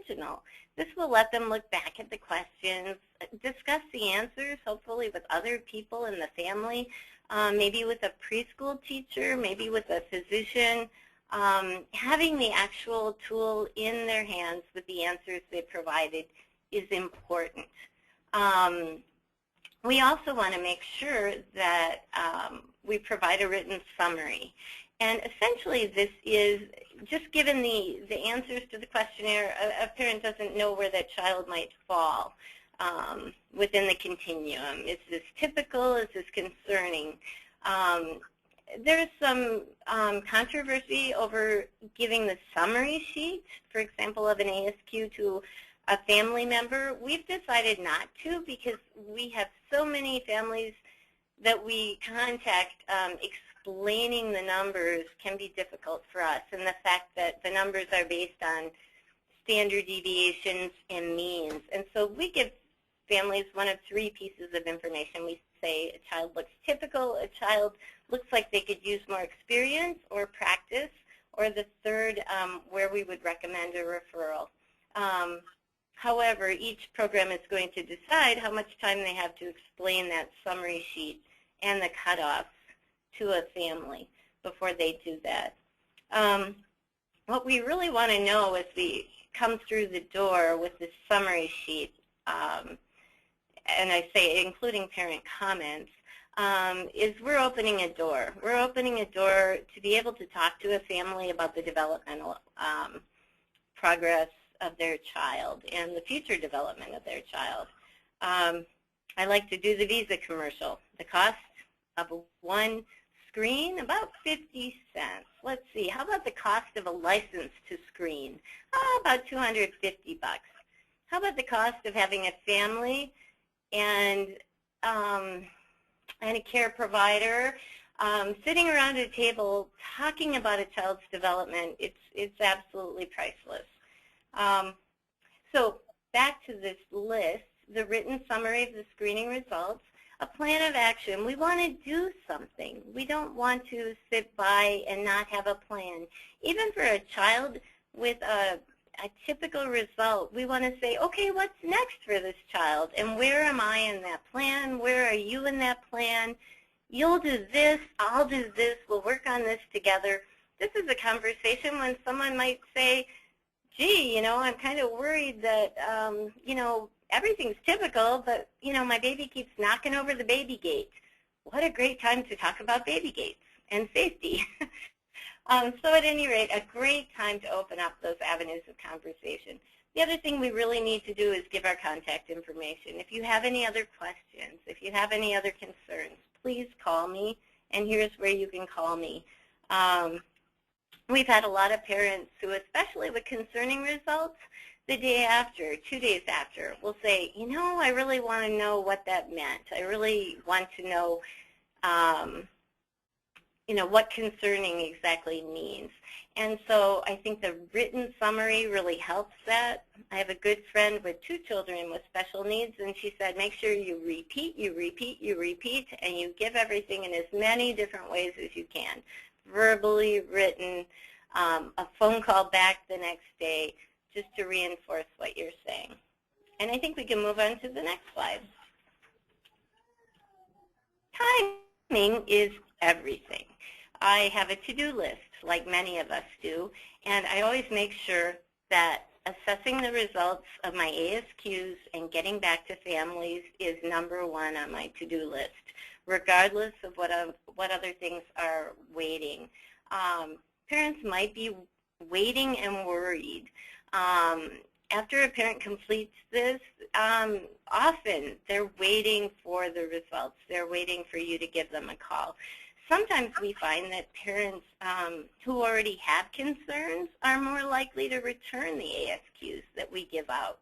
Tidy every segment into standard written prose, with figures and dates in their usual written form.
original. This will let them look back at the questions, discuss the answers, hopefully with other people in the family, maybe with a preschool teacher, maybe with a physician. Having the actual tool in their hands with the answers they provided is important. We also want to make sure that we provide a written summary. And essentially this is, just given the answers to the questionnaire, a parent doesn't know where that child might fall within the continuum. Is this typical? Is this concerning? There's some controversy over giving the summary sheet, for example, of an ASQ to a family member. We've decided not to because we have so many families that we contact. Explaining the numbers can be difficult for us, and the fact that the numbers are based on standard deviations and means. And so we give families one of three pieces of information. We say a child looks typical, a child looks like they could use more experience or practice, or the third, where we would recommend a referral. However, each program is going to decide how much time they have to explain that summary sheet and the cutoffs to a family before they do that. What we really want to know as we come through the door with this summary sheet, and I say including parent comments, is we're opening a door. We're opening a door to be able to talk to a family about the developmental progress of their child and the future development of their child. I like to do the Visa commercial. The cost of one screen, about 50 cents. Let's see, how about the cost of a license to screen? About 250 bucks. How about the cost of having a family and a care provider sitting around a table talking about a child's development? It's absolutely priceless. So back to this list, the written summary of the screening results, a plan of action. We want to do something. We don't want to sit by and not have a plan. Even for a child with a typical result, we want to say, okay, what's next for this child? And where am I in that plan? Where are you in that plan? You'll do this, I'll do this, we'll work on this together. This is a conversation when someone might say, gee, you know, I'm kind of worried that, you know, everything's typical, but, you know, my baby keeps knocking over the baby gate. What a great time to talk about baby gates and safety. So at any rate, a great time to open up those avenues of conversation. The other thing we really need to do is give our contact information. If you have any other questions, if you have any other concerns, please call me, and here's where you can call me. We've had a lot of parents who, especially with concerning results, the day after, 2 days after, will say, you know, I really want to know what that meant. I really want to know, you know, what concerning exactly means. And so I think the written summary really helps that. I have a good friend with 2 children with special needs, and she said, make sure you repeat, you repeat, you repeat, and you give everything in as many different ways as you can. Verbally, written, a phone call back the next day, just to reinforce what you're saying. And I think we can move on to the next slide. Timing is everything. I have a to-do list, like many of us do, and I always make sure that assessing the results of my ASQs and getting back to families is #1 on my to-do list, regardless of what other things are waiting. Parents might be waiting and worried. After a parent completes this, often they're waiting for the results. They're waiting for you to give them a call. Sometimes we find that parents who already have concerns are more likely to return the ASQs that we give out.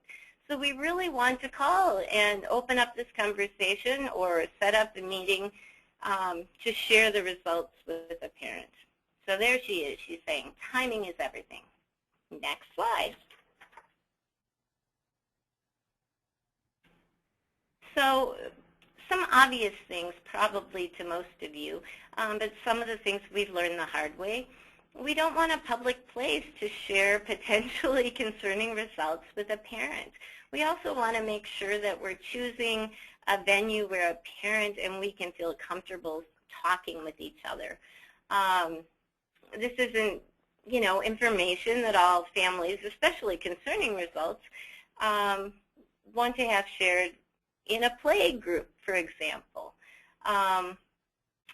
So we really want to call and open up this conversation or set up a meeting to share the results with a parent. So there she is. She's saying timing is everything. Next slide. So some obvious things probably to most of you, but some of the things we've learned the hard way. we don't want a public place to share potentially concerning results with a parent. We also want to make sure that we're choosing a venue where a parent and we can feel comfortable talking with each other. This isn't, information that all families, especially concerning results, want to have shared in a play group, for example.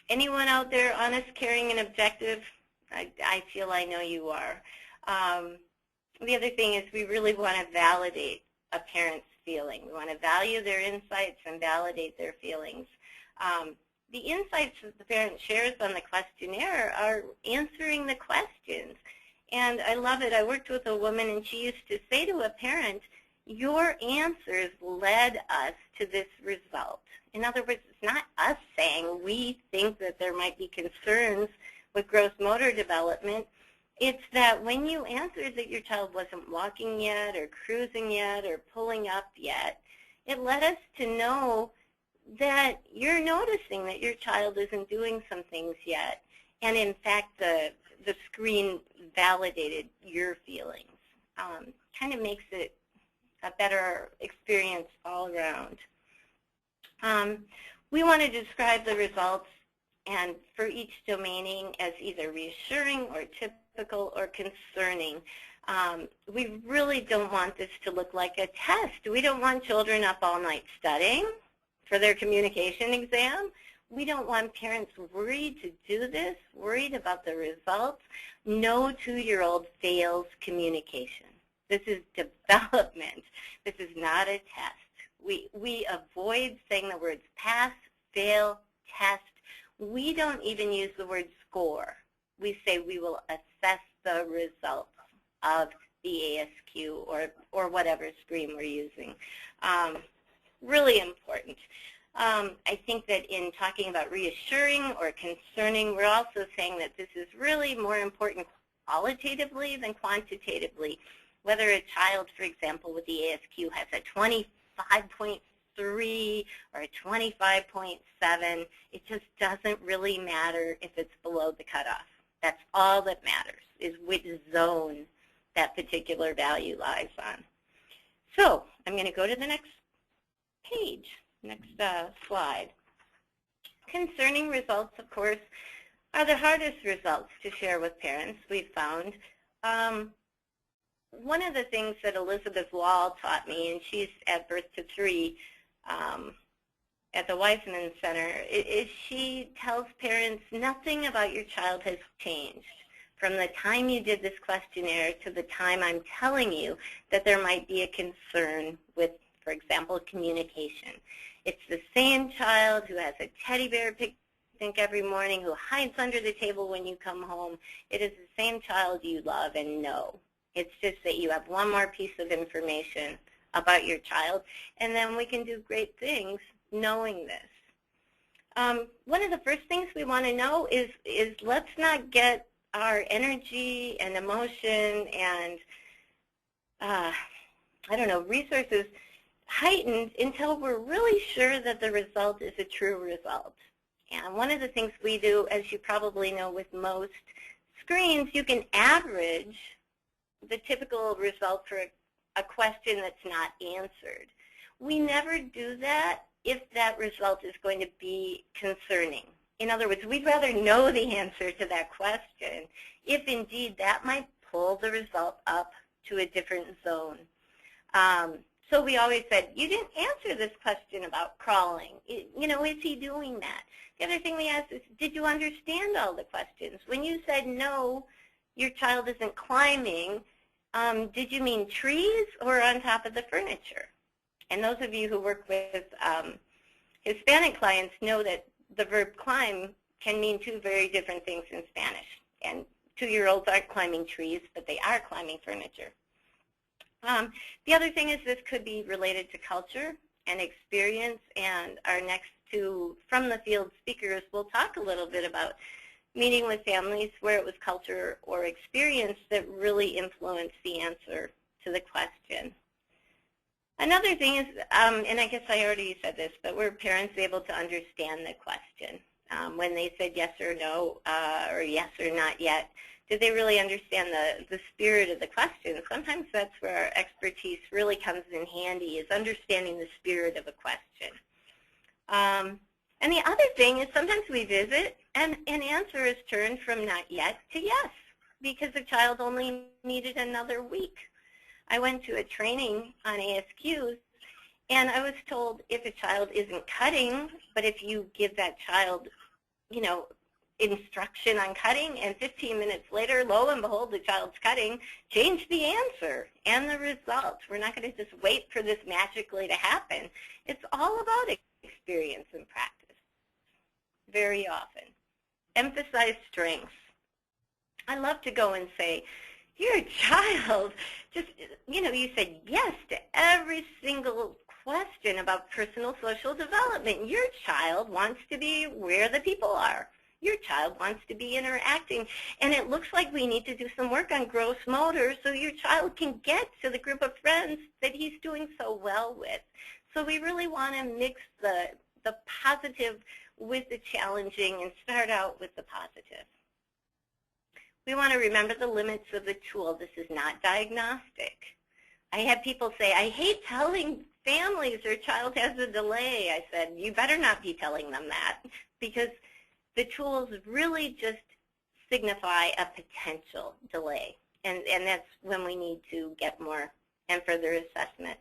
Anyone out there honest, caring, and objective? I feel I know you are. The other thing is we really want to validate a parent's feeling. We want to value their insights and validate their feelings. The insights that the parent shares on the questionnaire are answering the questions. And I love it. I worked with a woman, and she used to say to a parent, your answers led us to this result. In other words, it's not us saying we think that there might be concerns with gross motor development. It's that when you answered that your child wasn't walking yet or cruising yet or pulling up yet, it led us to know that you're noticing that your child isn't doing some things yet. And in fact, the screen validated your feelings. Kind of makes it a better experience all around. We want to describe the results and for each domaining as either reassuring or typical or concerning. We really don't want this to look like a test. We don't want children up all night studying for their communication exam. We don't want parents worried to do this, worried about the results. No 2-year-old fails communication. This is development. This is not a test. We avoid saying the words pass, fail, test. We don't even use the word score. We say we will assess the results of the ASQ or whatever screen we're using. Really important. I think that in talking about reassuring or concerning, we're also saying that this is really more important qualitatively than quantitatively. Whether a child, for example, with the ASQ has a 25.3 or a 25.7, it just doesn't really matter if it's below the cutoff. That's all that matters, is which zone that particular value lies on. So I'm going to go to the next page, next slide. Concerning results, of course, are the hardest results to share with parents, we've found. One of the things that Elizabeth Wall taught me, and she's at Birth to 3 at the Weissman Center, is she tells parents nothing about your child has changed from the time you did this questionnaire to the time I'm telling you that there might be a concern with, for example, communication. It's the same child who has a teddy bear picnic every morning, who hides under the table when you come home. It is the same child you love and know. It's just that you have one more piece of information about your child, and then we can do great things knowing this. One of the first things we want to know is let's not get our energy and emotion and, resources heightened until we're really sure that the result is a true result. And one of the things we do, as you probably know with most screens, you can average the typical result for a question that's not answered. We never do that if that result is going to be concerning. In other words, we'd rather know the answer to that question if indeed that might pull the result up to a different zone. So we always said, you didn't answer this question about crawling. Is he doing that? The other thing we asked is, did you understand all the questions? When you said no, your child isn't climbing, did you mean trees or on top of the furniture? And those of you who work with Hispanic clients know that the verb climb can mean two very different things in Spanish. And 2-year-olds aren't climbing trees, but they are climbing furniture. The other thing is this could be related to culture and experience, and our next two from the field speakers will talk a little bit about meeting with families where it was culture or experience that really influenced the answer to the question. Another thing is, and I guess I already said this, but were parents able to understand the question? When they said yes or no, or yes or not yet, Do they really understand the spirit of the question? Sometimes that's where our expertise really comes in handy, is understanding the spirit of a question. And the other thing is sometimes we visit and an answer is turned from not yet to yes, because the child only needed another week. I went to a training on ASQs, and I was told if a child isn't cutting, but if you give that child, you know, instruction on cutting, and 15 minutes later, lo and behold, the child's cutting, change the answer and the results. We're not going to just wait for this magically to happen. It's all about experience and practice. Very often. Emphasize strengths. I love to go and say, your child, just, you know, you said yes to every single question about personal social development. Your child wants to be where the people are. Your child wants to be interacting. And it looks like we need to do some work on gross motor so your child can get to the group of friends that he's doing so well with. So we really want to mix the positive with the challenging and start out with the positive. We want to remember the limits of the tool. This is not diagnostic. I had people say, I hate telling families their child has a delay. I said, you better not be telling them that, because the tools really just signify a potential delay. And that's when we need to get more and further assessment.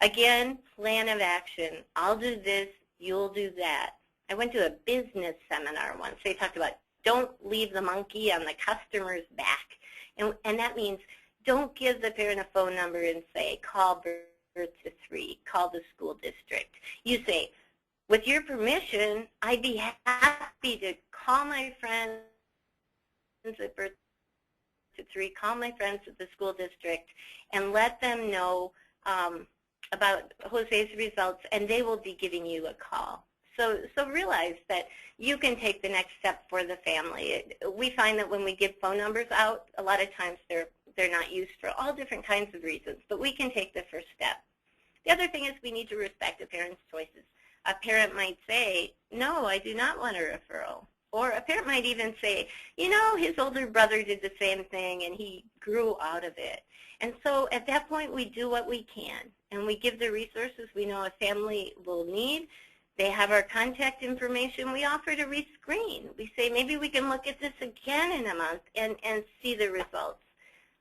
Again, plan of action. I'll do this, you'll do that. I went to a business seminar once. They talked about don't leave the monkey on the customer's back. And that means don't give the parent a phone number and say, call birth to 3, call the school district. You say, with your permission, I'd be happy to call my friends at birth to 3, call my friends at the school district, and let them know about Jose's results, and they will be giving you a call. So realize that you can take the next step for the family. We find that when we give phone numbers out, a lot of times they're not used for all different kinds of reasons, but we can take the first step. The other thing is we need to respect a parent's choices. A parent might say, no, I do not want a referral. Or a parent might even say, you know, his older brother did the same thing and he grew out of it. And so at that point we do what we can, and we give the resources we know a family will need. They have our contact information. We offer to rescreen. We say maybe we can look at this again in a month and see the results.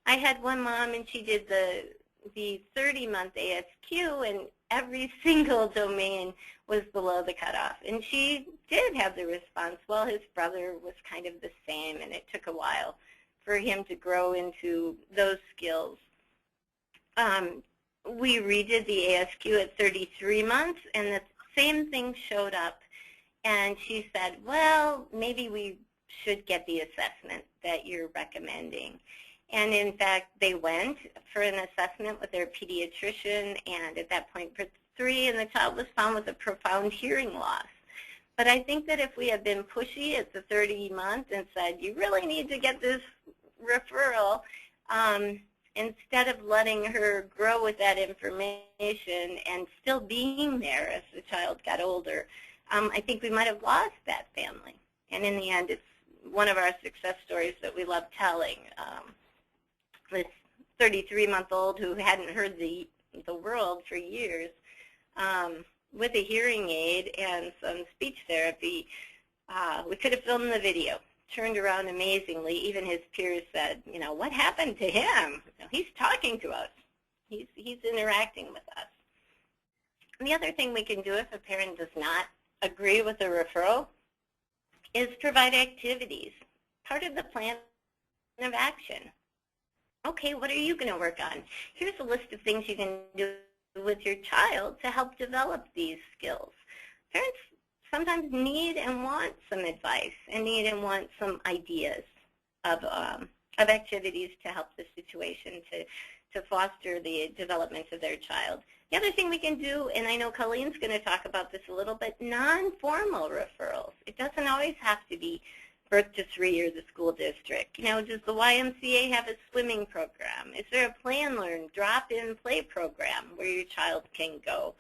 I had one mom, and she did the 30-month ASQ, and every single domain was below the cutoff. And she did have the response. Well, his brother was kind of the same, and it took a while for him to grow into those skills. We redid the ASQ at 33 months, and the same thing showed up. And she said, well, maybe we should get the assessment that you're recommending. And in fact, they went for an assessment with their pediatrician, and at that point for 3, and the child was found with a profound hearing loss. But I think that if we had been pushy at the 30-month and said, you really need to get this referral, instead of letting her grow with that information and still being there as the child got older, I think we might have lost that family. And in the end, it's one of our success stories that we love telling. This 33-month-old who hadn't heard the world for years, with a hearing aid and some speech therapy, we could have filmed the video. Turned around amazingly. Even his peers said, you know, what happened to him? You know, he's talking to us. He's interacting with us. And the other thing we can do if a parent does not agree with a referral is provide activities, part of the plan of action. Okay, what are you going to work on? Here's a list of things you can do with your child to help develop these skills. Parents sometimes need and want some advice and need and want some ideas of activities to help the situation to foster the development of their child. The other thing we can do, and I know Colleen's going to talk about this a little bit, non-formal referrals. It doesn't always have to be birth to 3 or the school district. You know, does the YMCA have a swimming program? Is there a play and learn, drop-in play program where your child can go?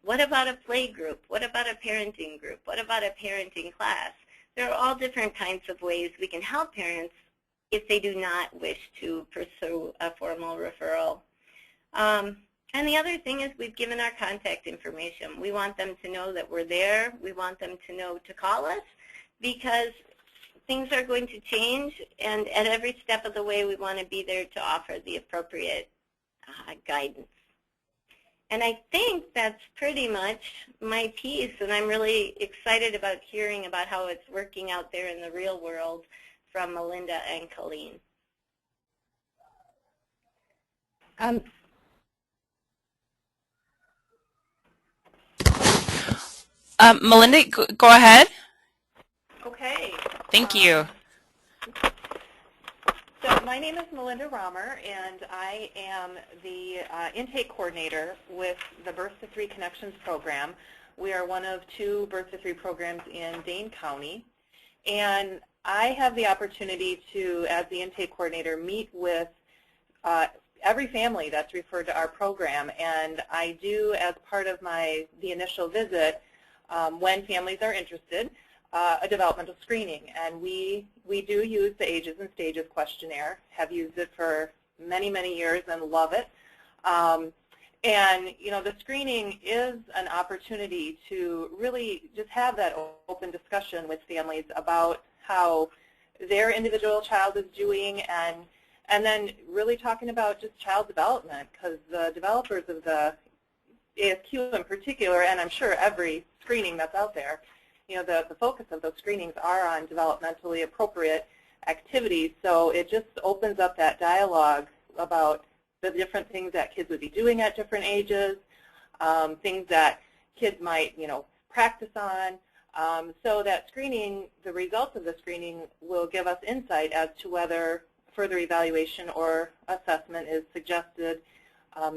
What about a play group? What about a parenting group? What about a parenting class? there are all different kinds of ways we can help parents if they do not wish to pursue a formal referral. And the other thing is we've given our contact information. We want them to know that we're there. We want them to know to call us because things are going to change, and at every step of the way we want to be there to offer the appropriate guidance. And I think that's pretty much my piece, and I'm really excited about hearing about how it's working out there in the real world from Melinda and Colleen. Melinda, go ahead. Okay. Thank you. So my name is Melinda Romer, and I am the intake coordinator with the Birth to 3 Connections program. We are one of 2 Birth to 3 programs in Dane County. And I have the opportunity to, as the intake coordinator, meet with every family that's referred to our program. And I do, as part of the initial visit, when families are interested, a developmental screening. And we do use the Ages and Stages questionnaire, have used it for many, many years and love it. And, you know, the screening is an opportunity to really just have that open discussion with families about how their individual child is doing, and then really talking about just child development, because the developers of the ASQ in particular, and I'm sure every screening that's out there, you know, the focus of those screenings are on developmentally appropriate activities. So it just opens up that dialogue about the different things that kids would be doing at different ages, things that kids might, you know, practice on. So that screening, the results of the screening will give us insight as to whether further evaluation or assessment is suggested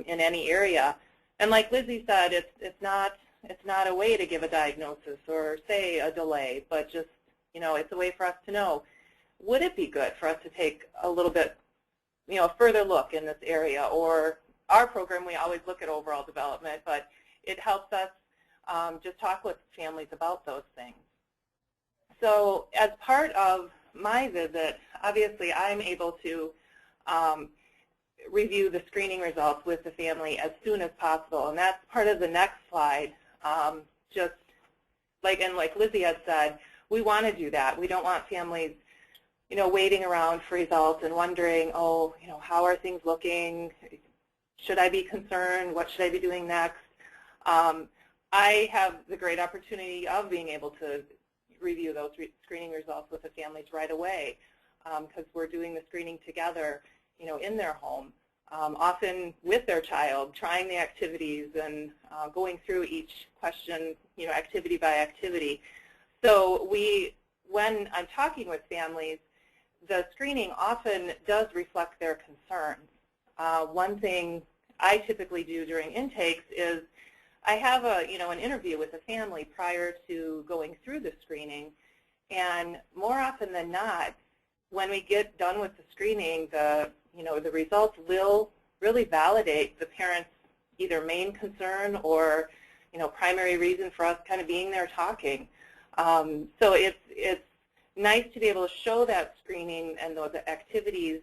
in any area. And like Lizzie said, it's not a way to give a diagnosis or say a delay, but just, you know, it's a way for us to know, would it be good for us to take a little bit, you know, a further look in this area? Or our program, we always look at overall development, but it helps us just talk with families about those things. So as part of my visit, obviously I'm able to review the screening results with the family as soon as possible, and that's part of the next slide. Just like Lizzie had said, we want to do that. We don't want families, you know, waiting around for results and wondering, oh, you know, how are things looking? Should I be concerned? What should I be doing next? I have the great opportunity of being able to review those screening results with the families right away, because we're doing the screening together, you know, in their home, often with their child, trying the activities and going through each question, you know, activity by activity. So when I'm talking with families, the screening often does reflect their concerns. One thing I typically do during intakes is I have an interview with the family prior to going through the screening, and more often than not, when we get done with the screening, the results will really validate the parent's either main concern or, you know, primary reason for us kind of being there talking. So it's nice to be able to show that screening and those activities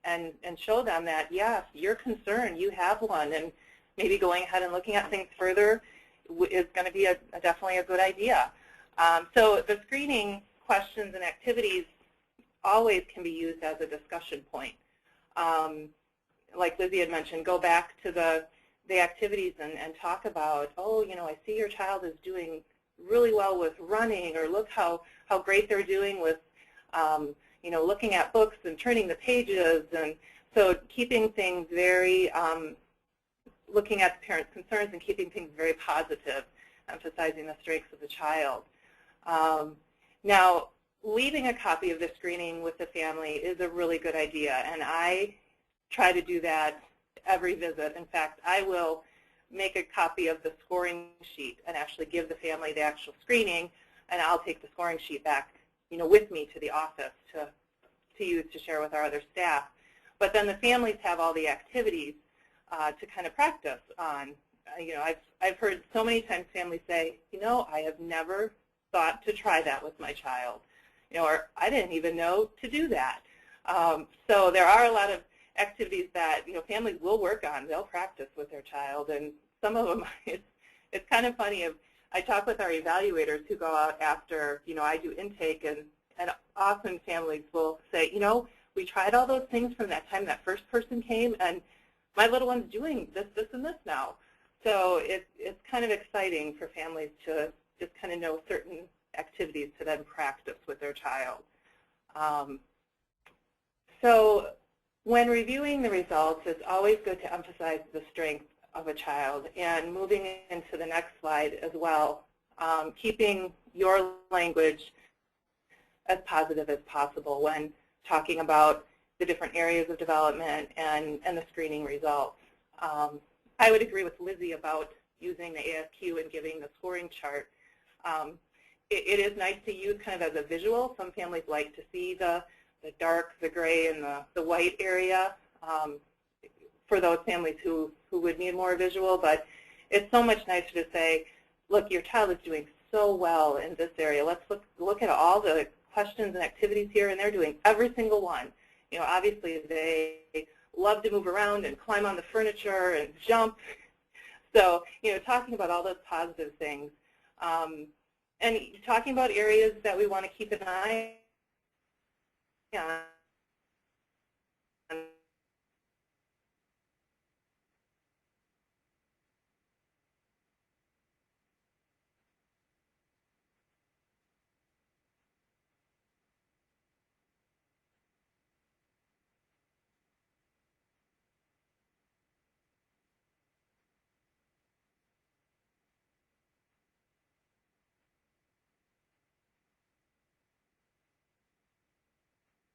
and show them that, yes, you're concerned, you have one, and maybe going ahead and looking at things further is going to be definitely a good idea. So the screening questions and activities always can be used as a discussion point. Like Lizzie had mentioned, go back to the activities and talk about, oh, you know, I see your child is doing really well with running, or look how great they're doing with, you know, looking at books and turning the pages. And so keeping things very, looking at the parents' concerns and keeping things very positive, emphasizing the strengths of the child. Now, leaving a copy of the screening with the family is a really good idea, and I try to do that every visit. In fact, I will make a copy of the scoring sheet and actually give the family the actual screening, and I'll take the scoring sheet back, you know, with me to the office to use to share with our other staff. But then the families have all the activities to kind of practice on. You know, I've heard so many times families say, you know, I have never thought to try that with my child. or I didn't even know to do that. So there are a lot of activities that families will work on. They'll practice with their child, and some of them it's kind of funny. I talk with our evaluators who go out after I do intake, and often families will say, we tried all those things from that time that first person came, and my little one's doing this, this, and this now. So it's kind of exciting for families to just kind of know certain activities to then practice with their child. So when reviewing the results, it's always good to emphasize the strength of a child. And moving into the next slide as well, keeping your language as positive as possible when talking about the different areas of development and the screening results. I would agree with Lizzie about using the ASQ and giving the scoring chart. It is nice to use kind of as a visual. Some families like to see the dark, the gray, and the white area for those families who would need more visual. But it's so much nicer to say, look, your child is doing so well in this area. Let's look at all the questions and activities here, and they're doing every single one. Obviously they love to move around and climb on the furniture and jump. So, talking about all those positive things. And talking about areas that we want to keep an eye on.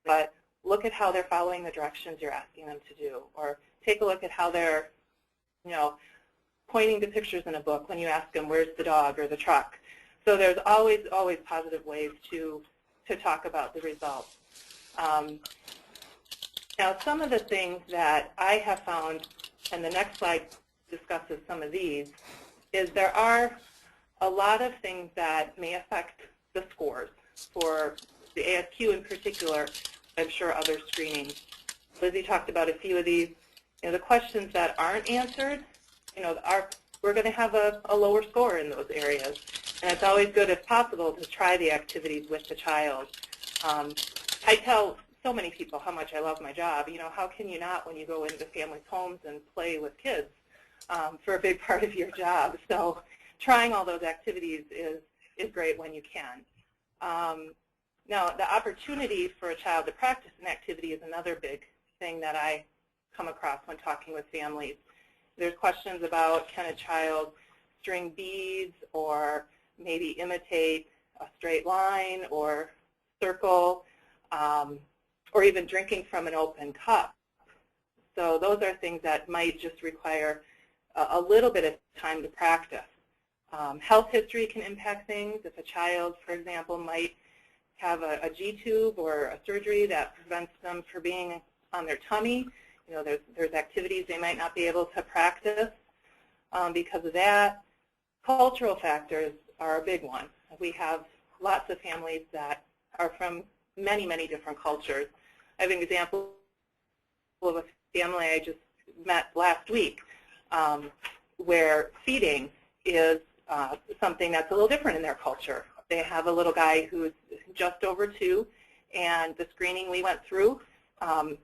But look at how they're following the directions you're asking them to do, or take a look at how they're, pointing to pictures in a book when you ask them, where's the dog or the truck? So there's always positive ways to talk about the results. Now, some of the things that I have found, and the next slide discusses some of these, is there are a lot of things that may affect the scores for the ASQ in particular. I'm sure other screenings. Lizzie talked about a few of these. The questions that aren't answered, we're going to have a lower score in those areas. And it's always good, if possible, to try the activities with the child. I tell so many people how much I love my job. How can you not when you go into families' homes and play with kids for a big part of your job? So trying all those activities is great when you can. Now, the opportunity for a child to practice an activity is another big thing that I come across when talking with families. There's questions about, can a child string beads or maybe imitate a straight line or circle, or even drinking from an open cup. So those are things that might just require a little bit of time to practice. Health history can impact things. If a child, for example, might have a G-tube or a surgery that prevents them from being on their tummy, there's activities they might not be able to practice because of that. Cultural factors are a big one. We have lots of families that are from many, many different cultures. I have an example of a family I just met last week where feeding is something that's a little different in their culture. They have a little guy who's just over 2, and the screening we went through,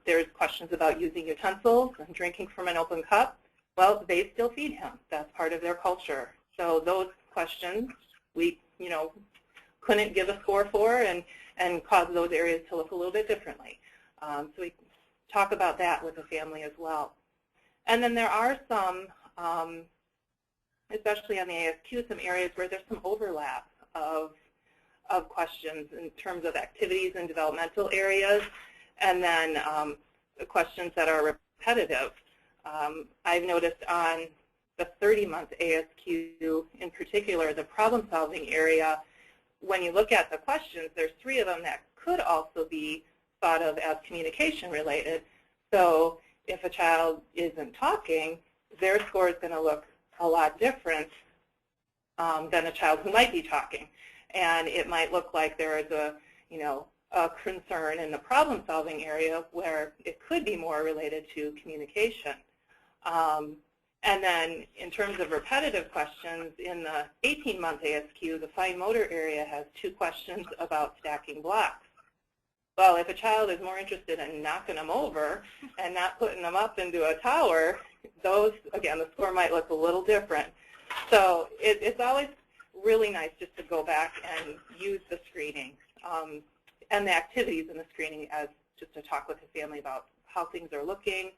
there's questions about using utensils and drinking from an open cup. Well, they still feed him. That's part of their culture. So those questions we, couldn't give a score for and cause those areas to look a little bit differently. So we talk about that with the family as well. And then there are some, especially on the ASQ, some areas where there's some overlap of questions in terms of activities and developmental areas, and then questions that are repetitive. I've noticed on the 30-month ASQ in particular, the problem-solving area, when you look at the questions, there's 3 of them that could also be thought of as communication related. So if a child isn't talking, their score is going to look a lot different than a child who might be talking. And it might look like there is a, you know, a concern in the problem-solving area where it could be more related to communication. And then in terms of repetitive questions, in the 18-month ASQ, the fine motor area has 2 questions about stacking blocks. Well, if a child is more interested in knocking them over and not putting them up into a tower, those, again, the score might look a little different. So it's always really nice just to go back and use the screening and the activities in the screening as just to talk with the family about how things are looking.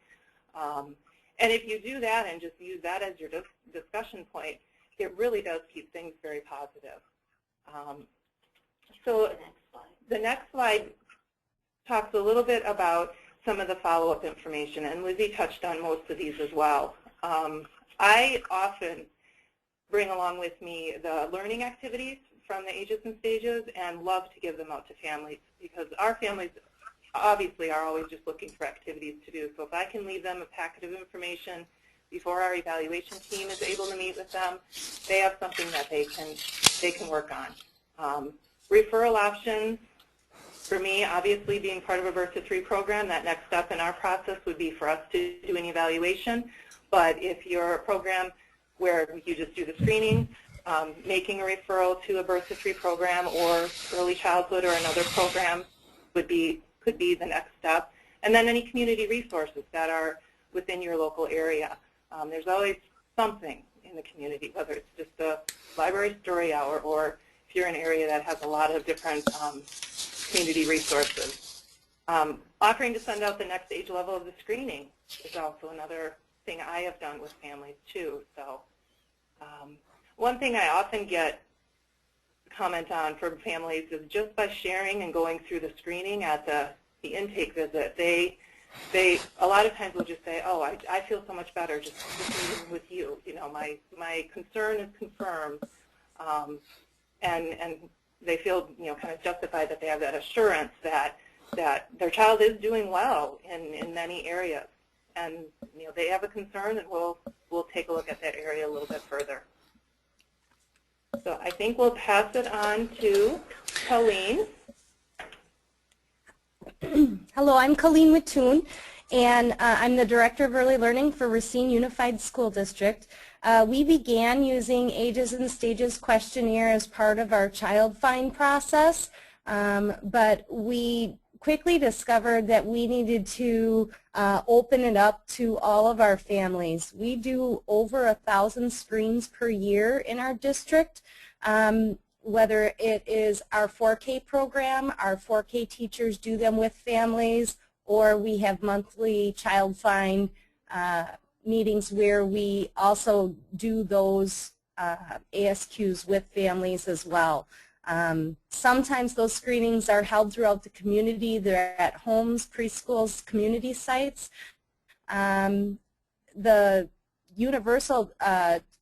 And if you do that and just use that as your discussion point, it really does keep things very positive. So the next slide talks a little bit about some of the follow-up information, and Lizzie touched on most of these as well. I often bring along with me the learning activities from the ages and stages and love to give them out to families because our families obviously are always just looking for activities to do. So if I can leave them a packet of information before our evaluation team is able to meet with them, they have something that they can work on. Referral options, for me, obviously being part of a Birth to 3 program, that next step in our process would be for us to do an evaluation. But if you're a program where you just do the screening, making a referral to a Birth to 3 program or early childhood or another program could be the next step. And then any community resources that are within your local area. There's always something in the community, whether it's just a library story hour or if you're in an area that has a lot of different community resources. Offering to send out the next age level of the screening is also another thing I have done with families too. So one thing I often get comment on from families is just by sharing and going through the screening at the intake visit, they a lot of times will just say, oh, I feel so much better just meeting with you. You know, my concern is confirmed, and they feel, you know, kind of justified that they have that assurance that their child is doing well in many areas, and you know they have a concern, and we'll take a look at that area a little bit further. So I think we'll pass it on to Colleen. Hello, I'm Colleen Mattoon, and I'm the Director of Early Learning for Racine Unified School District. We began using Ages and Stages questionnaire as part of our child find process, but we quickly discovered that we needed to open it up to all of our families. We do over 1,000 screens per year in our district. Whether it is our 4K program, our 4K teachers do them with families, or we have monthly child find meetings where we also do those ASQs with families as well. Sometimes those screenings are held throughout the community. They're at homes, preschools, community sites. The universal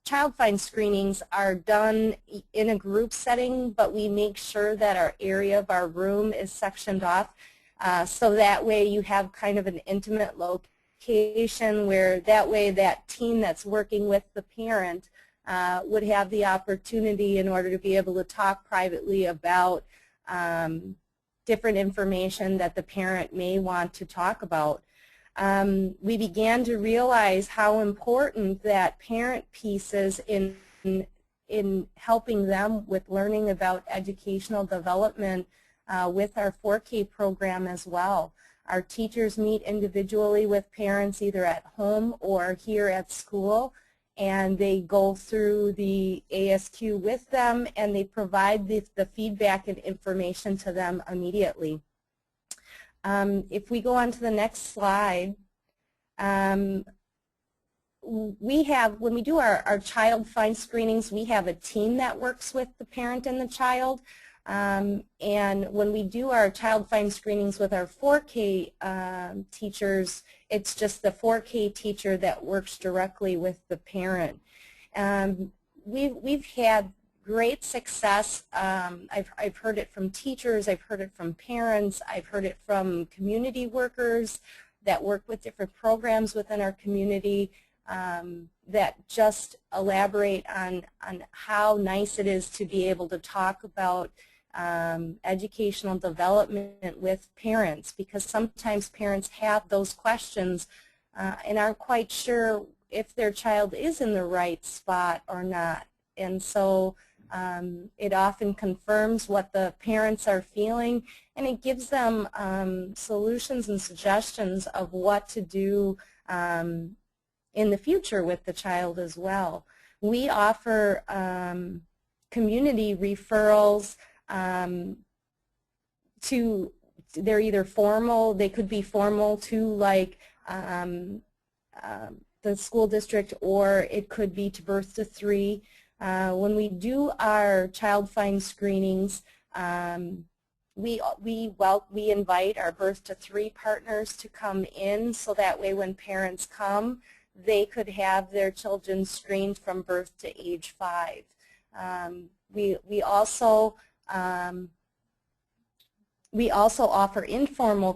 child find screenings are done in a group setting, but we make sure that our area of our room is sectioned off so that way you have kind of an intimate location where that way that team that's working with the parent would have the opportunity in order to be able to talk privately about different information that the parent may want to talk about. We began to realize how important that parent piece is in helping them with learning about educational development with our 4K program as well. Our teachers meet individually with parents either at home or here at school, and they go through the ASQ with them, and they provide the feedback and information to them immediately. If we go on to the next slide, we have, when we do our child find screenings, we have a team that works with the parent and the child. And when we do our child find screenings with our 4K teachers, it's just the 4K teacher that works directly with the parent. We've had great success. I've heard it from teachers, I've heard it from parents, I've heard it from community workers that work with different programs within our community that just elaborate on how nice it is to be able to talk about educational development with parents, because sometimes parents have those questions and aren't quite sure if their child is in the right spot or not. And so it often confirms what the parents are feeling, and it gives them solutions and suggestions of what to do in the future with the child as well. We offer community referrals to, they're either formal, they could be formal to like the school district, or it could be to birth to 3. When we do our child find screenings, we invite our birth to 3 partners to come in, so that way when parents come, they could have their children screened from birth to age 5. We also offer informal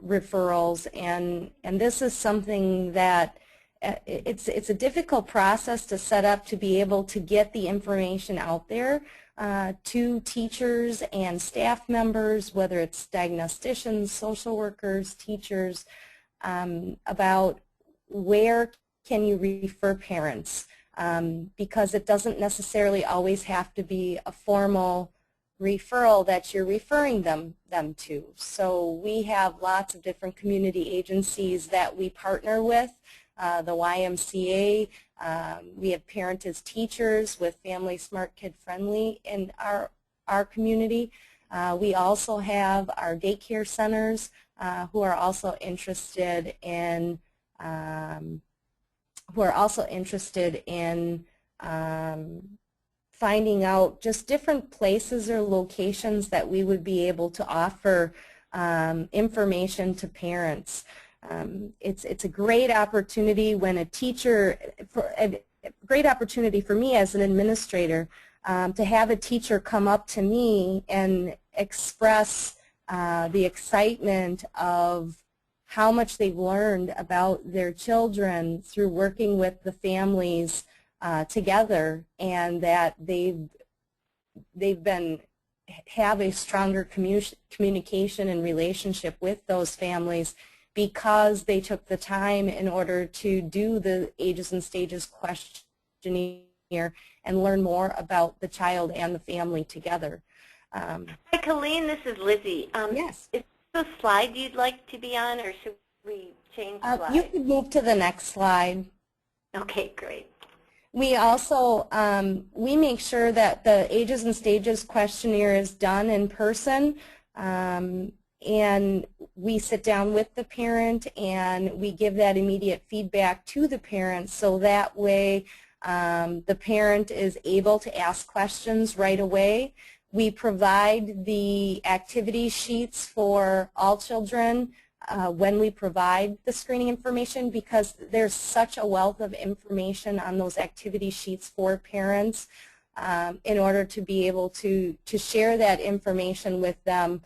referrals, and this is something that it's a difficult process to set up to be able to get the information out there to teachers and staff members, whether it's diagnosticians, social workers, teachers, about where can you refer parents, because it doesn't necessarily always have to be a formal referral that you're referring them to. So we have lots of different community agencies that we partner with. The YMCA, we have Parent as Teachers with Family Smart Kid Friendly in our community. We also have our daycare centers who are also interested in finding out just different places or locations that we would be able to offer information to parents. It's a great opportunity when a teacher, a great opportunity for me as an administrator to have a teacher come up to me and express the excitement of how much they've learned about their children through working with the families together, and that have a stronger communication and relationship with those families because they took the time in order to do the ages and stages questionnaire and learn more about the child and the family together. Hi, Colleen, this is Lizzie. Yes. Is this a slide you'd like to be on, or should we change slides? You could move to the next slide. Okay, great. We also, we make sure that the ages and stages questionnaire is done in person, and we sit down with the parent and we give that immediate feedback to the parent, so that way the parent is able to ask questions right away. We provide the activity sheets for all children when we provide the screening information, because there's such a wealth of information on those activity sheets for parents in order to be able to share that information with them.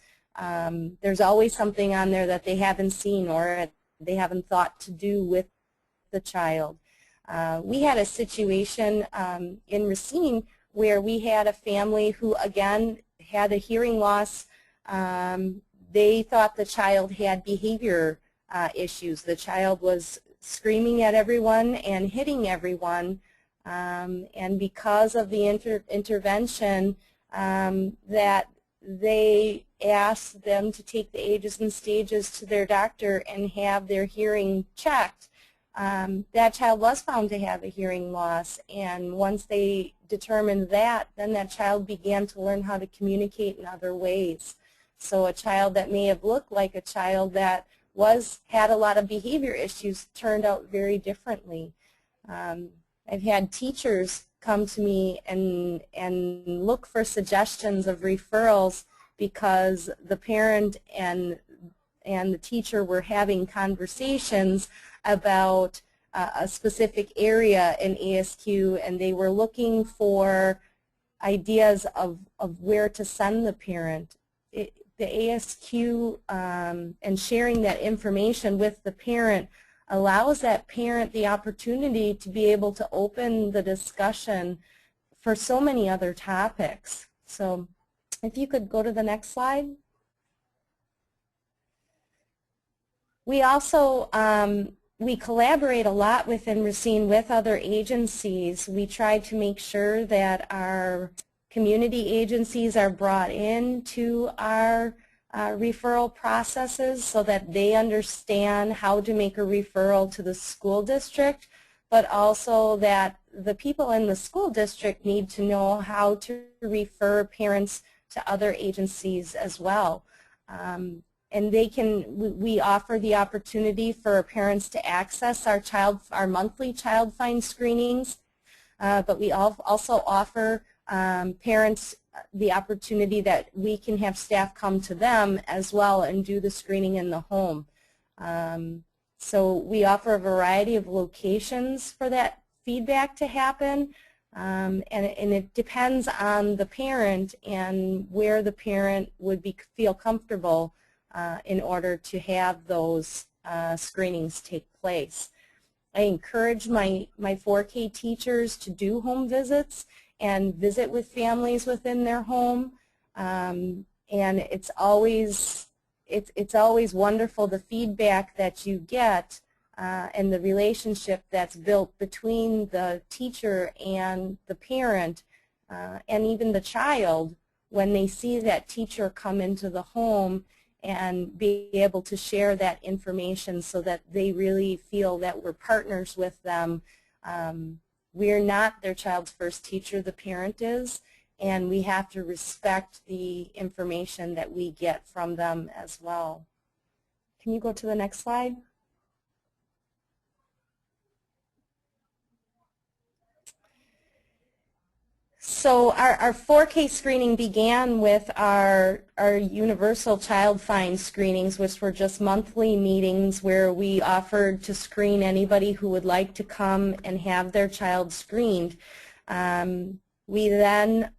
There's always something on there that they haven't seen or they haven't thought to do with the child. We had a situation in Racine where we had a family who, again, had a hearing loss. They thought the child had behavior issues. The child was screaming at everyone and hitting everyone, and because of the intervention that they asked them to take the ages and stages to their doctor and have their hearing checked, that child was found to have a hearing loss, and once they determined that, then that child began to learn how to communicate in other ways. So a child that may have looked like a child that had a lot of behavior issues turned out very differently. I've had teachers come to me and look for suggestions of referrals because the parent and the teacher were having conversations about a specific area in ASQ, and they were looking for ideas of where to send the parent. The ASQ and sharing that information with the parent allows that parent the opportunity to be able to open the discussion for so many other topics. So If you could go to the next slide. We also we collaborate a lot within Racine with other agencies. We try to make sure that our community agencies are brought in to our referral processes so that they understand how to make a referral to the school district, but also that the people in the school district need to know how to refer parents to other agencies as well. And we offer the opportunity for parents to access our monthly child find screenings, but we also offer parents the opportunity that we can have staff come to them as well and do the screening in the home. So we offer a variety of locations for that feedback to happen, and it depends on the parent and where the parent would feel comfortable in order to have those screenings take place. I encourage my 4K teachers to do home visits and visit with families within their home, and it's always wonderful the feedback that you get and the relationship that's built between the teacher and the parent and even the child when they see that teacher come into the home and be able to share that information so that they really feel that we're partners with them. We're not their child's first teacher, the parent is, and we have to respect the information that we get from them as well. Can you go to the next slide? So our 4K screening began with our universal child find screenings, which were just monthly meetings where we offered to screen anybody who would like to come and have their child screened. We then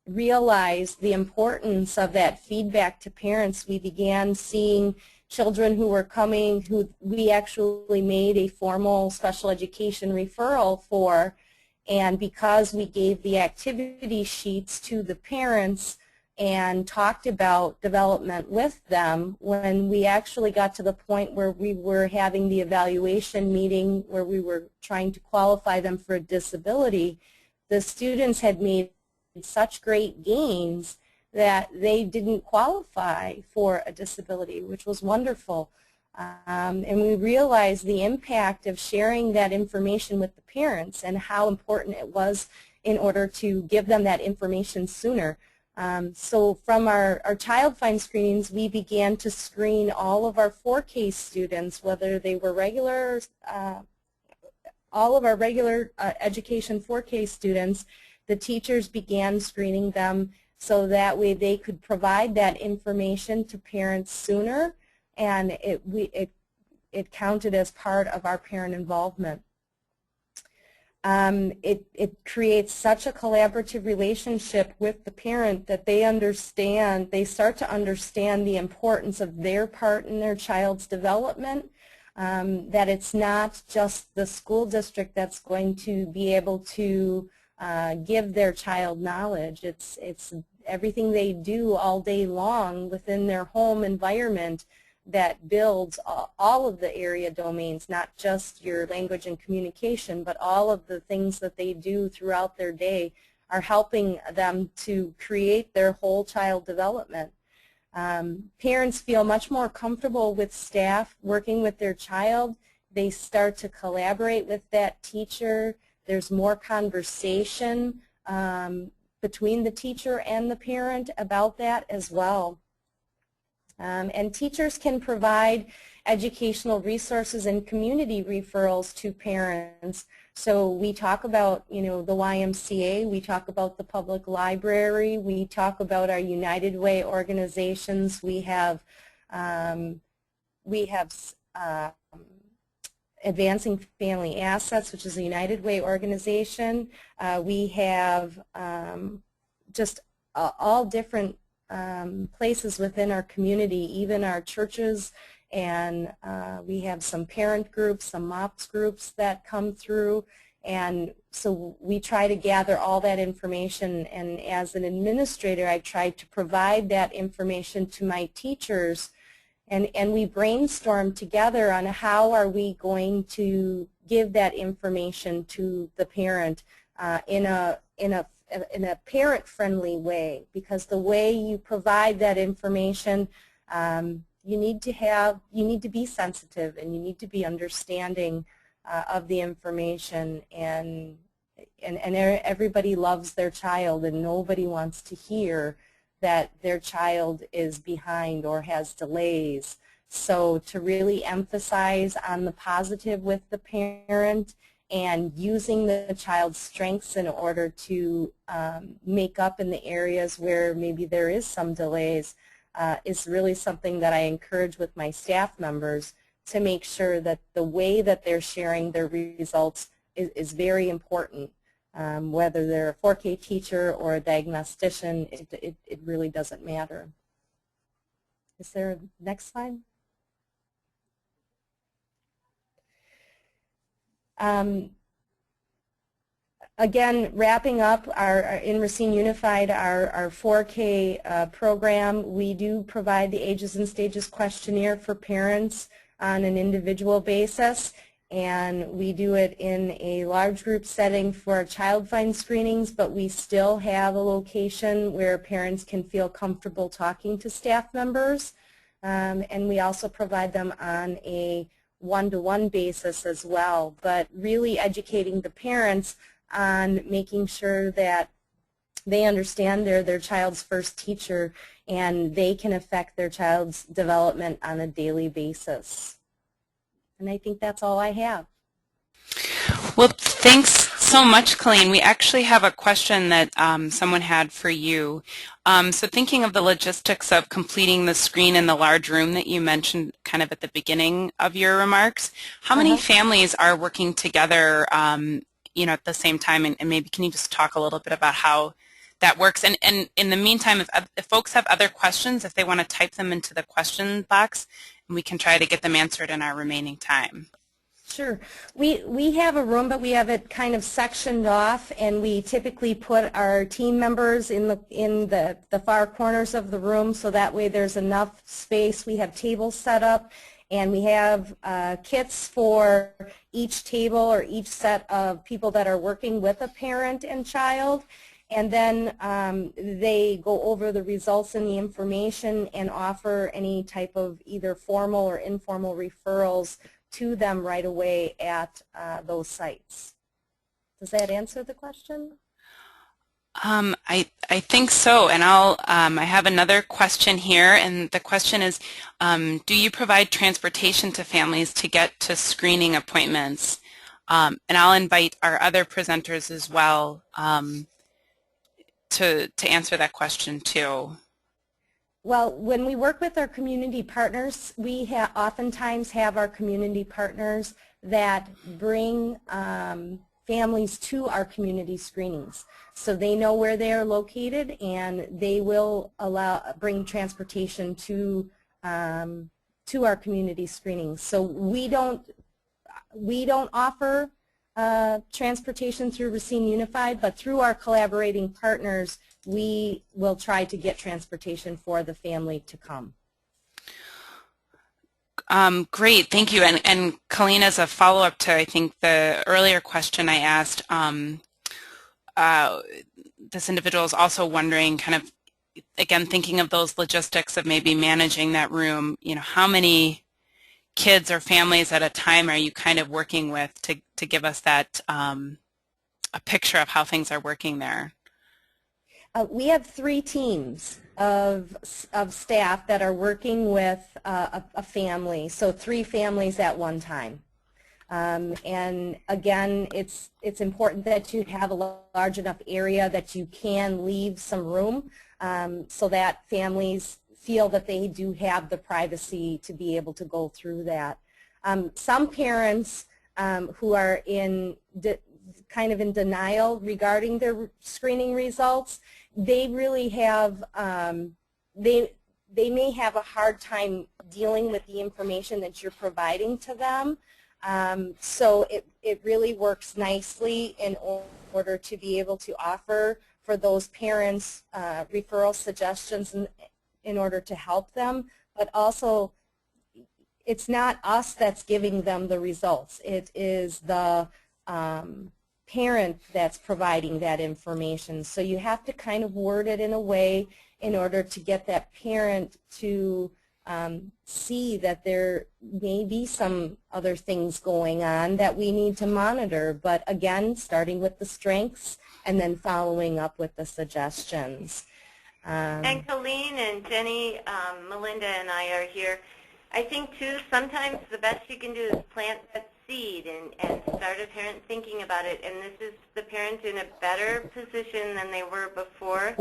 realized the importance of that feedback to parents. We began seeing children who were coming who we actually made a formal special education referral for. And because we gave the activity sheets to the parents and talked about development with them, when we actually got to the point where we were having the evaluation meeting where we were trying to qualify them for a disability, the students had made such great gains that they didn't qualify for a disability, which was wonderful. And we realized the impact of sharing that information with the parents and how important it was in order to give them that information sooner. So from our child find screenings, we began to screen all of our 4K students, whether they were regular, all of our regular education 4K students. The teachers began screening them so that way they could provide that information to parents sooner, and it counted as part of our parent involvement. It creates such a collaborative relationship with the parent that they start to understand the importance of their part in their child's development, that it's not just the school district that's going to be able to give their child knowledge. It's everything they do all day long within their home environment that builds all of the area domains, not just your language and communication, but all of the things that they do throughout their day are helping them to create their whole child development. Parents feel much more comfortable with staff working with their child. They start to collaborate with that teacher. There's more conversation between the teacher and the parent about that as well. And teachers can provide educational resources and community referrals to parents. So we talk about, the YMCA, we talk about the public library, we talk about our United Way organizations. We have Advancing Family Assets, which is a United Way organization. We have just all different places within our community, even our churches, and we have some parent groups, some MOPS groups that come through, And so we try to gather all that information, and as an administrator I try to provide that information to my teachers, and we brainstorm together on how are we going to give that information to the parent in a parent-friendly way, because the way you provide that information, you need to be sensitive, and you need to be understanding of the information, and everybody loves their child, and nobody wants to hear that their child is behind or has delays. So to really emphasize on the positive with the parent and using the child's strengths in order to make up in the areas where maybe there is some delays is really something that I encourage with my staff members, to make sure that the way that they're sharing their results is very important. Whether they're a 4K teacher or a diagnostician, it really doesn't matter. Is there a next slide? Again, wrapping up in Racine Unified, our 4K program, we do provide the Ages and Stages questionnaire for parents on an individual basis, and we do it in a large group setting for child find screenings, but we still have a location where parents can feel comfortable talking to staff members, and we also provide them on a one-to-one basis as well, but really educating the parents on making sure that they understand they're their child's first teacher and they can affect their child's development on a daily basis. And I think that's all I have. Well, thanks so much, Colleen. We actually have a question that someone had for you. So thinking of the logistics of completing the screen in the large room that you mentioned kind of at the beginning of your remarks, how many families are working together at the same time, and maybe can you just talk a little bit about how that works? And in the meantime, if folks have other questions, if they want to type them into the question box, and we can try to get them answered in our remaining time. Sure. We have a room, but we have it kind of sectioned off, and we typically put our team members in the far corners of the room, so that way there's enough space. We have tables set up, and we have kits for each table or each set of people that are working with a parent and child. And then they go over the results and the information and offer any type of either formal or informal referrals to them right away at those sites. Does that answer the question? I think so, and I have another question here, and the question is, do you provide transportation to families to get to screening appointments? And I'll invite our other presenters as well to answer that question too. Well, when we work with our community partners, we oftentimes have our community partners that bring families to our community screenings. So they know where they are located, and they will bring transportation to our community screenings. So we don't offer transportation through Racine Unified, but through our collaborating partners, we will try to get transportation for the family to come. Great, thank you. And Colleen, as a follow-up to, I think, the earlier question I asked, this individual is also wondering, kind of, again, thinking of those logistics of maybe managing that room, how many kids or families at a time are you kind of working with to give us that a picture of how things are working there? We have 3 teams of staff that are working with a family, so 3 families at one time. And again, it's important that you have a large enough area that you can leave some room so that families feel that they do have the privacy to be able to go through that. Some parents who are kind of in denial regarding their screening results, they really have, they may have a hard time dealing with the information that you're providing to them. So it really works nicely in order to be able to offer for those parents referral suggestions in order to help them, but also it's not us that's giving them the results. It is the parent that's providing that information. So you have to kind of word it in a way in order to get that parent to see that there may be some other things going on that we need to monitor. But again, starting with the strengths and then following up with the suggestions. And Colleen and Jenny, Melinda and I are here. I think, too, sometimes the best you can do is plant that seed and start a parent thinking about it. And this is the parent in a better position than they were before.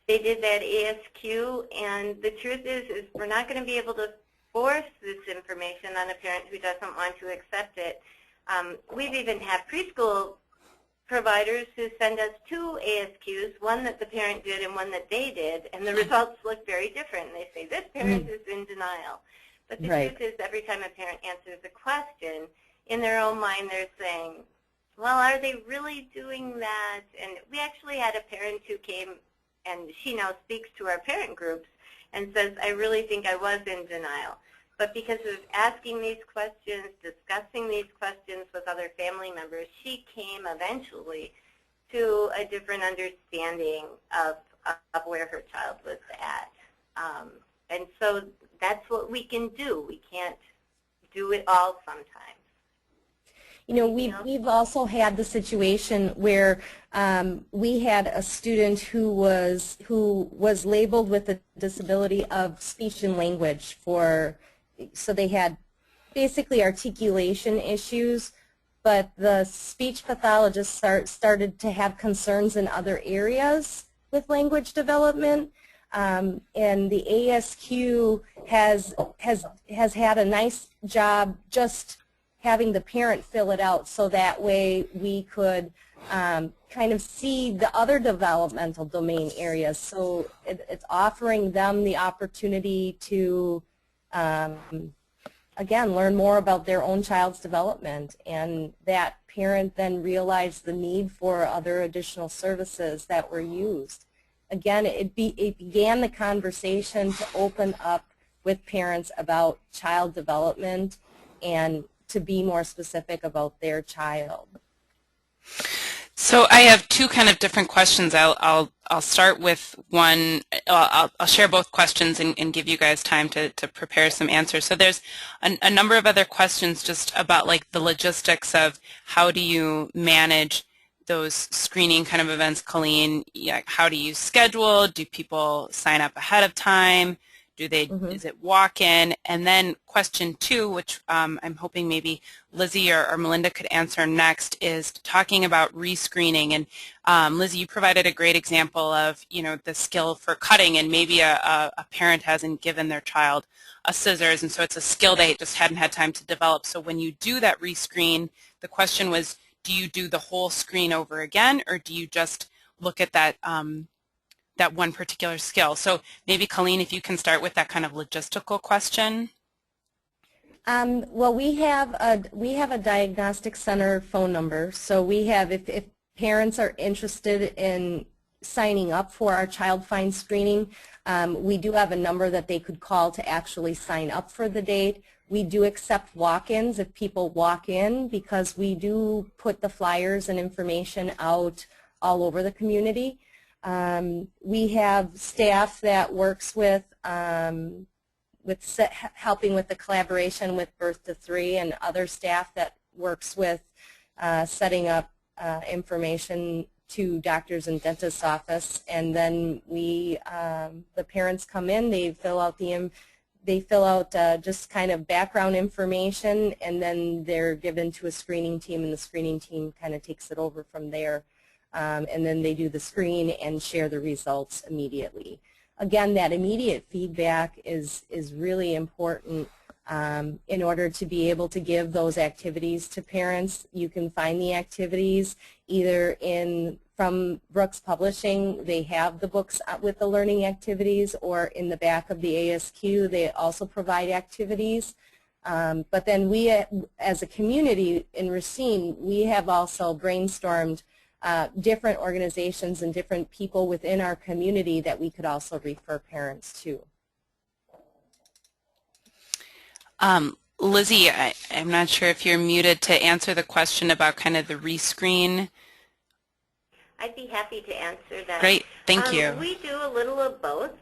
They did that ASQ, and the truth is we're not going to be able to force this information on a parent who doesn't want to accept it. We've even had preschool providers who send us 2 ASQs, one that the parent did and one that they did, and the results look very different. They say this parent is in denial. But the truth is every time a parent answers a question, in their own mind they're saying, well, are they really doing that? And we actually had a parent who came, and she now speaks to our parent groups and says, I really think I was in denial. But because of asking these questions, discussing these questions with other family members, she came eventually to a different understanding of where her child was at. And so that's what we can do. We can't do it all sometimes. You know, we've also had the situation where we had a student who was labeled with a disability of speech and language so they had basically articulation issues, but the speech pathologist started to have concerns in other areas with language development. And the ASQ has had a nice job just having the parent fill it out so that way we could kind of see the other developmental domain areas. So it's offering them the opportunity to, again, learn more about their own child's development, and that parent then realized the need for other additional services that were used. Again, it began the conversation to open up with parents about child development and to be more specific about their child. So I have 2 kind of different questions. I'll start with one. I'll share both questions and give you guys time to prepare some answers. So there's a number of other questions just about like the logistics of how do you manage those screening kind of events, Colleen. Yeah, how do you schedule? Do people sign up ahead of time? Do they? Is it walk-in? And then question 2, which I'm hoping maybe Lizzie or Melinda could answer next, is talking about rescreening. And Lizzie, you provided a great example of the skill for cutting, and maybe a parent hasn't given their child a scissors, and so it's a skill they just hadn't had time to develop. So when you do that rescreen, the question was, do you do the whole screen over again, or do you just look at that that one particular skill? So maybe Colleen, if you can start with that kind of logistical question. Well, we have a diagnostic center phone number. So we have, if parents are interested in signing up for our Child Find screening, we do have a number that they could call to actually sign up for the date. We do accept walk-ins if people walk in, because we do put the flyers and information out all over the community. We have staff that works with helping with the collaboration with Birth to 3, and other staff that works with setting up information to doctors and dentists' office. And then the parents come in, they fill out just kind of background information, and then they're given to a screening team, and the screening team kind of takes it over from there. And then they do the screen and share the results immediately. Again, that immediate feedback is really important in order to be able to give those activities to parents. You can find the activities either from Brooks Publishing. They have the books with the learning activities, or in the back of the ASQ they also provide activities. But then we, as a community in Racine, we have also brainstormed different organizations and different people within our community that we could also refer parents to. Lizzie, I'm not sure if you're muted to answer the question about kind of the rescreen. I'd be happy to answer that. Great, thank you. We do a little of both.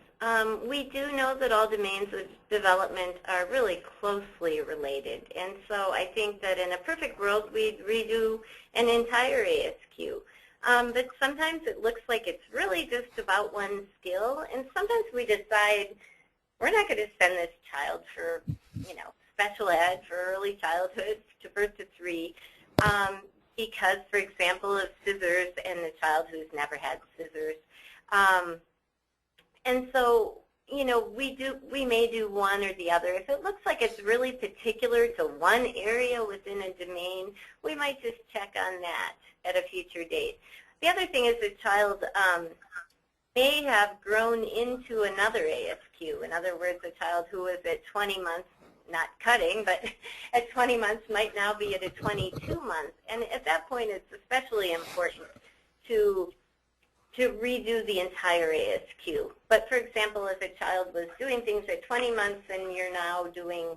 We do know that all domains of development are really closely related, and so I think that in a perfect world we'd redo an entire ASQ. But sometimes it looks like it's really just about one skill, and sometimes we decide we're not going to send this child for, special ed for early childhood to birth to 3 because, for example, of scissors and the child who's never had scissors. And so, we may do one or the other. If it looks like it's really particular to one area within a domain, we might just check on that at a future date. The other thing is the child may have grown into another ASQ. In other words, a child who was at 20 months, not cutting, but at 20 months might now be at a 22 months. And at that point, it's especially important to redo the entire ASQ. But for example, if a child was doing things at 20 months and you're now doing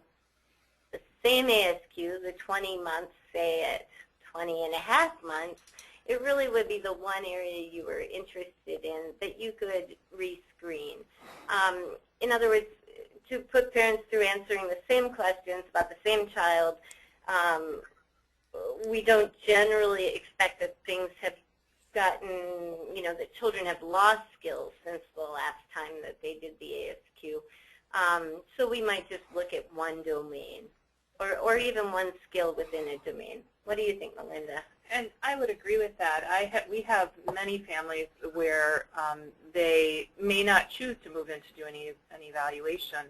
the same ASQ, the 20 months, say at 20 and a half months, it really would be the one area you were interested in that you could rescreen. In other words, to put parents through answering the same questions about the same child, we don't generally expect that things have gotten, that children have lost skills since the last time that they did the ASQ. So we might just look at one domain or even one skill within a domain. What do you think, Melinda? And I would agree with that. We have many families where they may not choose to move in to do an evaluation,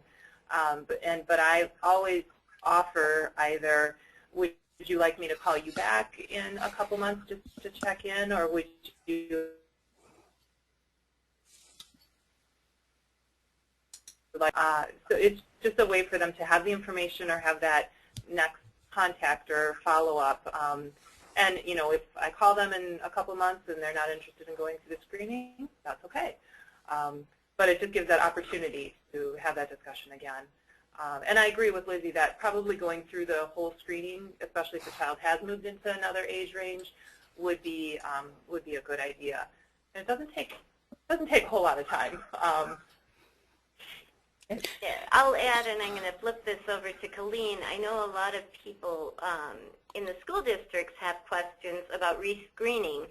but I always offer either, would you like me to call you back in a couple months just to check in, or would you like, so it's just a way for them to have the information or have that next contact or follow-up. And, if I call them in a couple months and they're not interested in going through the screening, that's okay. But it just gives that opportunity to have that discussion again. And I agree with Lizzie that probably going through the whole screening, especially if the child has moved into another age range, would be a good idea. And it doesn't take a whole lot of time. Yeah, I'll add, and I'm going to flip this over to Colleen. I know a lot of people in the school districts have questions about rescreening.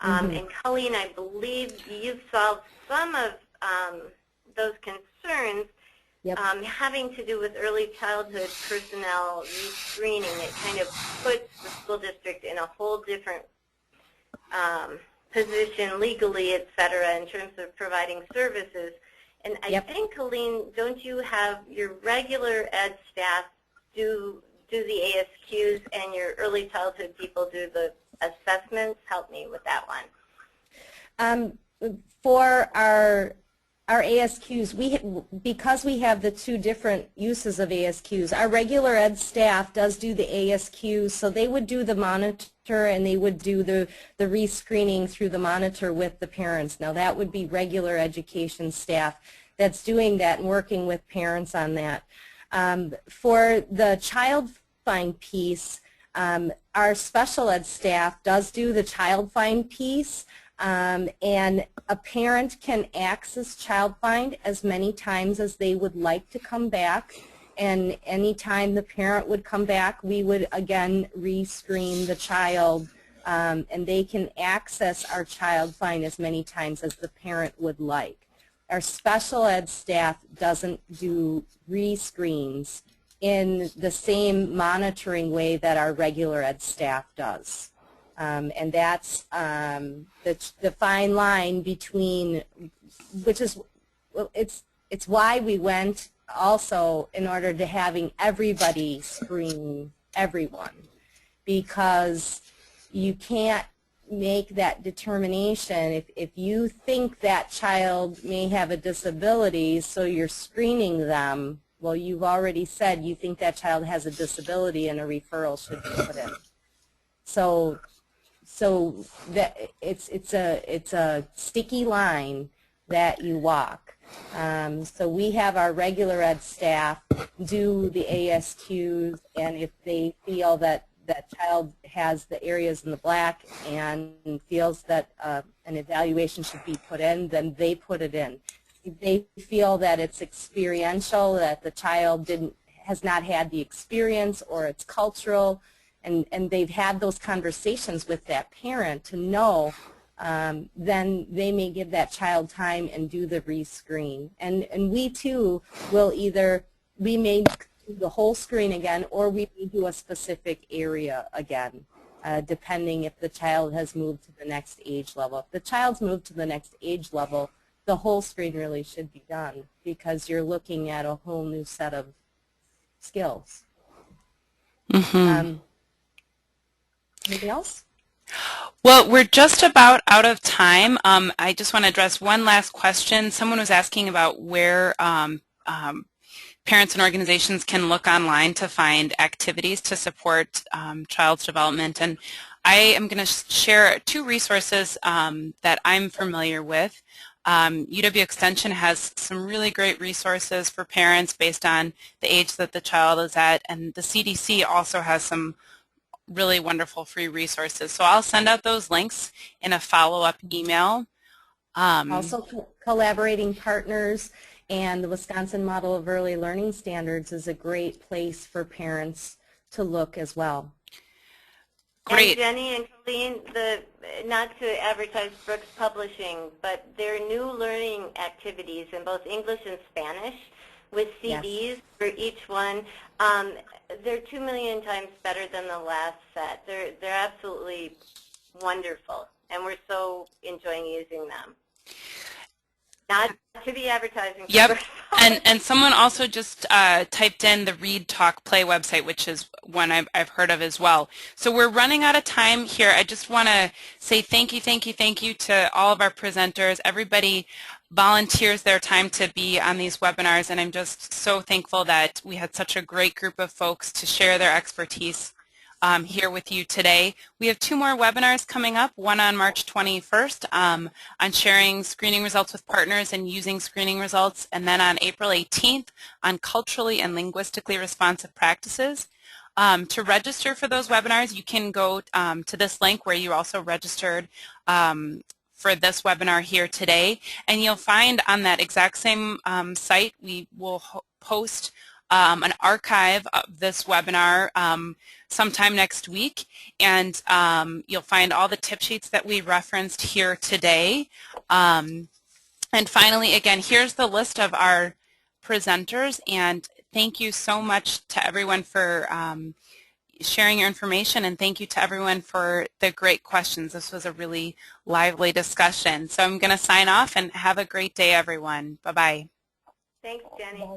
And Colleen, I believe you've solved some of those concerns. Yep. Having to do with early childhood personnel rescreening. It kind of puts the school district in a whole different position legally, et cetera, in terms of providing services. And I think, Colleen, don't you have your regular ed staff do the ASQs and your early childhood people do the assessments? Help me with that one. For our ASQs, because we have the two different uses of ASQs, our regular ed staff does do the ASQs, so they would do the monitor and they would do the rescreening through the monitor with the parents. Now that would be regular education staff that's doing that and working with parents on that. For the child find piece, our special ed staff does do the child find piece. And a parent can access Child Find as many times as they would like to come back, and anytime the parent would come back, we would again rescreen the child, and they can access our Child Find as many times as the parent would like. Our special ed staff doesn't do rescreens in the same monitoring way that our regular ed staff does. And that's the fine line between, which is, well, it's why we went also in order to having everybody screen everyone, because you can't make that determination if you think that child may have a disability, so you're screening them, Well, you've already said you think that child has a disability and a referral should be put in. So that it's a sticky line that you walk. So we have our regular ed staff do the ASQs, and if they feel that that child has the areas in the black and feels that an evaluation should be put in, then they put it in. If they feel that it's experiential, that the child has not had the experience, or it's cultural, and they've had those conversations with that parent to know, then they may give that child time and do the rescreen. And we too will we may do the whole screen again, or we may do a specific area again, depending if the child has moved to the next age level. If the child's moved to the next age level, the whole screen really should be done, because you're looking at a whole new set of skills. Mm-hmm. Anything else? Well, we're just about out of time. I just want to address one last question. Someone was asking about where parents and organizations can look online to find activities to support child's development. And I am going to share 2 resources that I'm familiar with. UW Extension has some really great resources for parents based on the age that the child is at, and the CDC also has some really wonderful free resources. So I'll send out those links in a follow-up email. Also, collaborating partners and the Wisconsin Model of Early Learning Standards is a great place for parents to look as well. Great. And Jenny and Colleen, not to advertise Brooks Publishing, but their new learning activities in both English and Spanish with CDs Yes. for each one, they're 2 million times better than the last set. They're absolutely wonderful, and we're so enjoying using them. Not to be advertising. Yep, and someone also just typed in the Read, Talk, Play website, which is one I've heard of as well. So we're running out of time here. I just want to say thank you to all of our presenters. Everybody volunteers their time to be on these webinars, and I'm just so thankful that we had such a great group of folks to share their expertise here with you today. We have 2 more webinars coming up, one on March 21st on sharing screening results with partners and using screening results, and then on April 18th on culturally and linguistically responsive practices. To register for those webinars, you can go to this link where you also registered for this webinar here today, and you'll find on that exact same site we will post an archive of this webinar sometime next week, and you'll find all the tip sheets that we referenced here today. And finally, again, here's the list of our presenters, and thank you so much to everyone for sharing your information, and thank you to everyone for the great questions. This was a really lively discussion. So I'm going to sign off, and have a great day, everyone. Bye-bye. Thanks, Jenny.